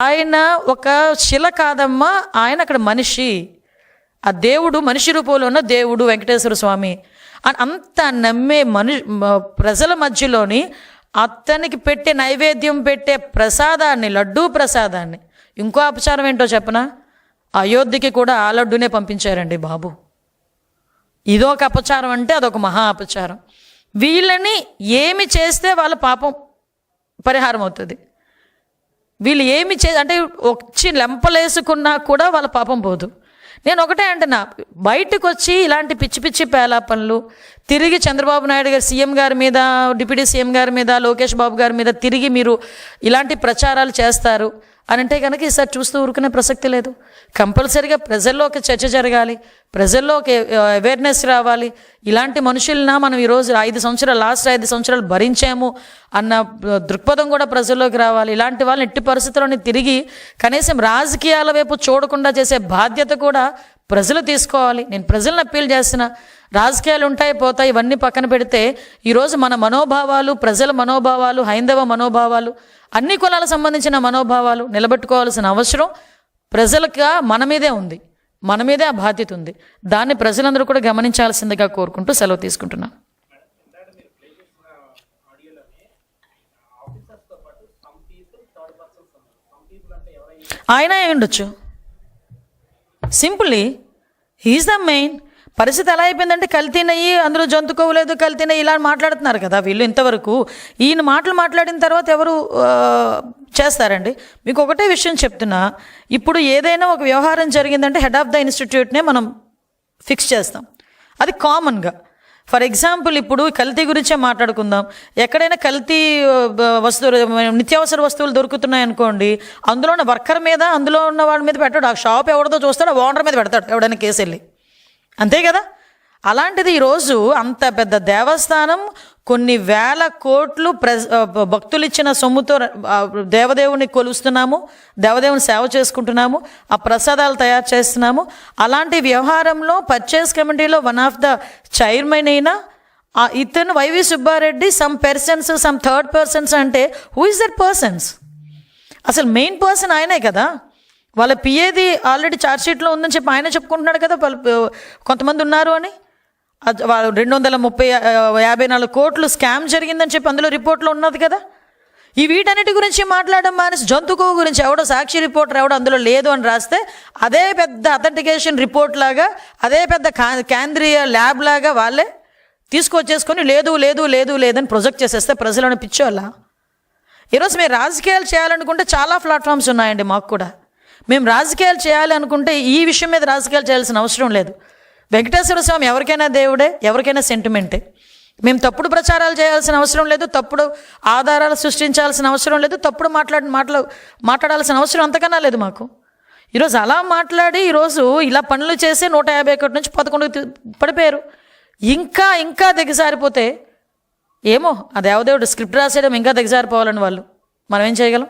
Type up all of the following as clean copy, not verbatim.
ఆయన ఒక శిల కాదమ్మా, ఆయన అక్కడ మనిషి. ఆ దేవుడు మనిషి రూపంలో ఉన్న దేవుడు వెంకటేశ్వర స్వామి అని అంత నమ్మే ప్రజల మధ్యలోని అతనికి పెట్టే నైవేద్యం పెట్టే ప్రసాదాన్ని, లడ్డూ ప్రసాదాన్ని, ఇంకో అపచారం ఏంటో చెప్పనా, అయోధ్యకి కూడా ఆ లడ్డూనే పంపించారండి బాబు. ఇదొక అపచారం అంటే అదొక మహా అపచారం. వీళ్ళని ఏమి చేస్తే వాళ్ళ పాపం పరిహారం అవుతుంది, వీళ్ళు ఏమి అంటే వచ్చి లెంపలేసుకున్నా కూడా వాళ్ళ పాపం పోదు. నేను ఒకటే అంటున్నా, బయటకు వచ్చి ఇలాంటి పిచ్చి పిచ్చి పేలాపనలు తిరిగి చంద్రబాబు నాయుడు గారు సీఎం గారి మీద, డిప్యూటీ సీఎం గారి మీద, లోకేష్ బాబు గారి మీద తిరిగి మీరు ఇలాంటి ప్రచారాలు చేస్తారు అని అంటే కనుక ఈసారి చూస్తూ ఊరుకునే ప్రసక్తి లేదు. కంపల్సరీగా ప్రజల్లో ఒక చర్చ జరగాలి, ప్రజల్లో ఒక అవేర్నెస్ రావాలి. ఇలాంటి మనుషులన మనం ఈరోజు లాస్ట్ 5 సంవత్సరాలు భరించాము అన్న దృక్పథం కూడా ప్రజల్లోకి రావాలి. ఇలాంటి వాళ్ళని ఎట్టి పరిస్థితుల్లోని తిరిగి కనీసం రాజకీయాల వైపు చూడకుండా చేసే బాధ్యత కూడా ప్రజలు తీసుకోవాలి. నేను ప్రజలను అప్పీల్ చేస్తున్నా, రాజకీయాలు ఉంటాయి పోతాయి, ఇవన్నీ పక్కన పెడితే ఈరోజు మన మనోభావాలు, ప్రజల మనోభావాలు, హైందవ మనోభావాలు, అన్ని కులాలకు సంబంధించిన మనోభావాలు నిలబెట్టుకోవాల్సిన అవసరం ప్రజలుగా మన మీదే ఉంది, మన మీదే ఆ బాధ్యత ఉంది. దాన్ని ప్రజలందరూ కూడా గమనించాల్సిందిగా కోరుకుంటూ సెలవు తీసుకుంటున్నాను. ఆయన అయి ఉండొచ్చు, సింపుల్లీ హీఈస్ ద మెయిన్. పరిస్థితి ఎలా అయిపోయిందంటే కల్తీ నెయ్యి, అందులో జంతుకోవలేదు, కల్తీ నెయ్యి ఇలా మాట్లాడుతున్నారు కదా వీళ్ళు. ఇంతవరకు ఈయన మాటలు మాట్లాడిన తర్వాత ఎవరు చేస్తారండి? మీకు ఒకటే విషయం చెప్తున్నా, ఇప్పుడు ఏదైనా ఒక వ్యవహారం జరిగిందంటే హెడ్ ఆఫ్ ద ఇన్స్టిట్యూట్నే మనం ఫిక్స్ చేస్తాం, అది కామన్గా. ఫర్ ఎగ్జాంపుల్ ఇప్పుడు కల్తీ గురించే మాట్లాడుకుందాం. ఎక్కడైనా కల్తీ వస్తువులు, నిత్యావసర వస్తువులు దొరుకుతున్నాయనుకోండి, అందులో ఉన్న వర్కర్ మీద, అందులో ఉన్న వాడి మీద పెట్టాడు. ఆ షాప్ ఎవరితో చూస్తాడో ఓనర్ మీద పెడతాడు ఎవడైనా కేసు వెళ్ళి, అంతే కదా. అలాంటిది ఈరోజు అంత పెద్ద దేవస్థానం, కొన్ని వేల కోట్లు భక్తులు ఇచ్చిన సొమ్ముతో దేవదేవుని కొలుస్తున్నాము, దేవదేవుని సేవ చేసుకుంటున్నాము, ఆ ప్రసాదాలు తయారు చేస్తున్నాము. అలాంటి వ్యవహారంలో పర్చేస్ కమిటీలో వన్ ఆఫ్ ద చైర్మన్ అయినా ఇతను YV Subba Reddy, some persons, some third persons అంటే హూ ఇస్ దట్ పర్సన్స్? అసలు మెయిన్ పర్సన్ ఆయనే కదా. వాళ్ళ పిఏది ఆల్రెడీ ఛార్జ్షీట్లో ఉందని చెప్పి ఆయన చెప్పుకుంటున్నాడు కదా, కొంతమంది ఉన్నారు అని. 254 కోట్లు స్కామ్ జరిగిందని చెప్పి అందులో రిపోర్ట్లో ఉన్నది కదా. ఈ వీటన్నిటి గురించి మాట్లాడడం మానేసి జంతుకో గురించి ఎవడో సాక్షి రిపోర్టర్ ఎవడో అందులో లేదు అని రాస్తే అదే పెద్ద అథెంటికేషన్ రిపోర్ట్ లాగా, అదే పెద్ద కేంద్రీయ ల్యాబ్ లాగా వాళ్ళే తీసుకొచ్చేసుకొని లేదు లేదు లేదు లేదని ప్రొజెక్ట్ చేసేస్తే ప్రజలను పిచ్చోళ్ళ. ఈరోజు మేము రాజకీయాలు చేయాలనుకుంటే చాలా ప్లాట్ఫామ్స్ ఉన్నాయండి మాకు కూడా. మేము రాజకీయాలు చేయాలి అనుకుంటే ఈ విషయం మీద రాజకీయాలు చేయాల్సిన అవసరం లేదు. వెంకటేశ్వర స్వామి ఎవరికైనా దేవుడే, ఎవరికైనా సెంటిమెంటే. మేము తప్పుడు ప్రచారాలు చేయాల్సిన అవసరం లేదు, తప్పుడు ఆధారాలు సృష్టించాల్సిన అవసరం లేదు, తప్పుడు మాట్లాడాల్సిన అవసరం అంతకన్నా లేదు మాకు. ఈరోజు అలా మాట్లాడి ఈరోజు ఇలా పనులు చేసి 151 నుంచి 11 పడిపోయారు. ఇంకా ఇంకా దిగజారిపోతే ఏమో, ఆ దేవదేవుడు స్క్రిప్ట్ రాసేయడం ఇంకా దిగజారిపోవాలని వాళ్ళు, మనం ఏం చేయగలం?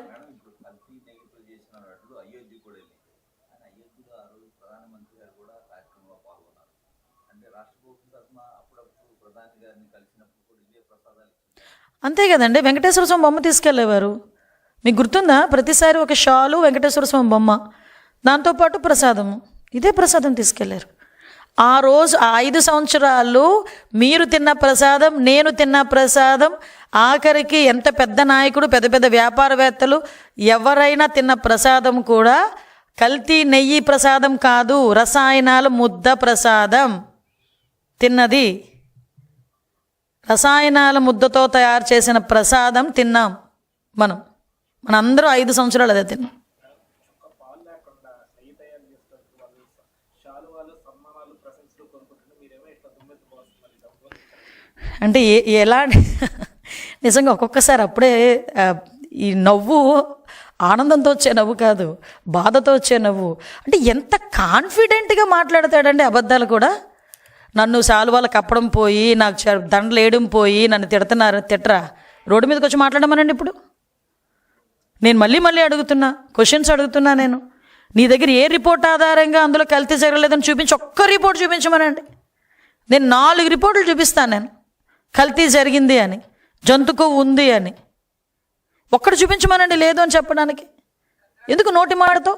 అంతే కదండి. వెంకటేశ్వర స్వామి బొమ్మ తీసుకెళ్ళేవారు, మీకు గుర్తుందా? ప్రతిసారి ఒక షాలు, వెంకటేశ్వర స్వామి బొమ్మ, దాంతోపాటు ప్రసాదము, ఇదే ప్రసాదం తీసుకెళ్లారు. ఆ రోజు 5 సంవత్సరాలు మీరు తిన్న ప్రసాదం, నేను తిన్న ప్రసాదం, ఆఖరికి ఎంత పెద్ద నాయకుడు, పెద్ద పెద్ద వ్యాపారవేత్తలు ఎవరైనా తిన్న ప్రసాదం కూడా కల్తీ నెయ్యి ప్రసాదం కాదు, రసాయనాల ముద్ద ప్రసాదం తిన్నది. రసాయనాల ముద్దతో తయారు చేసిన ప్రసాదం తిన్నాం మనందరూ 5 సంవత్సరాలు అదే తిన్నాం. అంటే ఎలా నిజంగా ఒక్కొక్కసారి అప్పుడే ఈ నవ్వు ఆనందంతో వచ్చే నవ్వు కాదు, బాధతో వచ్చే నవ్వు. అంటే ఎంత కాన్ఫిడెంట్గా మాట్లాడతాడండి అబద్ధాలు కూడా. నన్ను శాలువాలు కప్పడం పోయి, నాకు దండలు వేయడం పోయి, నన్ను తిట్టరా, రోడ్డు మీదకి వచ్చి మాట్లాడమనండి. ఇప్పుడు నేను మళ్ళీ అడుగుతున్నా, క్వశ్చన్స్ అడుగుతున్నా. నేను నీ దగ్గర ఏ రిపోర్ట్ ఆధారంగా అందులో కల్తీ జరగలేదని చూపించి, ఒక్క రిపోర్ట్ చూపించమనండి. నేను 4 రిపోర్టులు చూపిస్తాను. నేను కల్తీ జరిగింది అని, జంతుకు ఉంది అని, ఒక్కటి చూపించమనండి లేదు అని చెప్పడానికి. ఎందుకు నోటి మాటతో?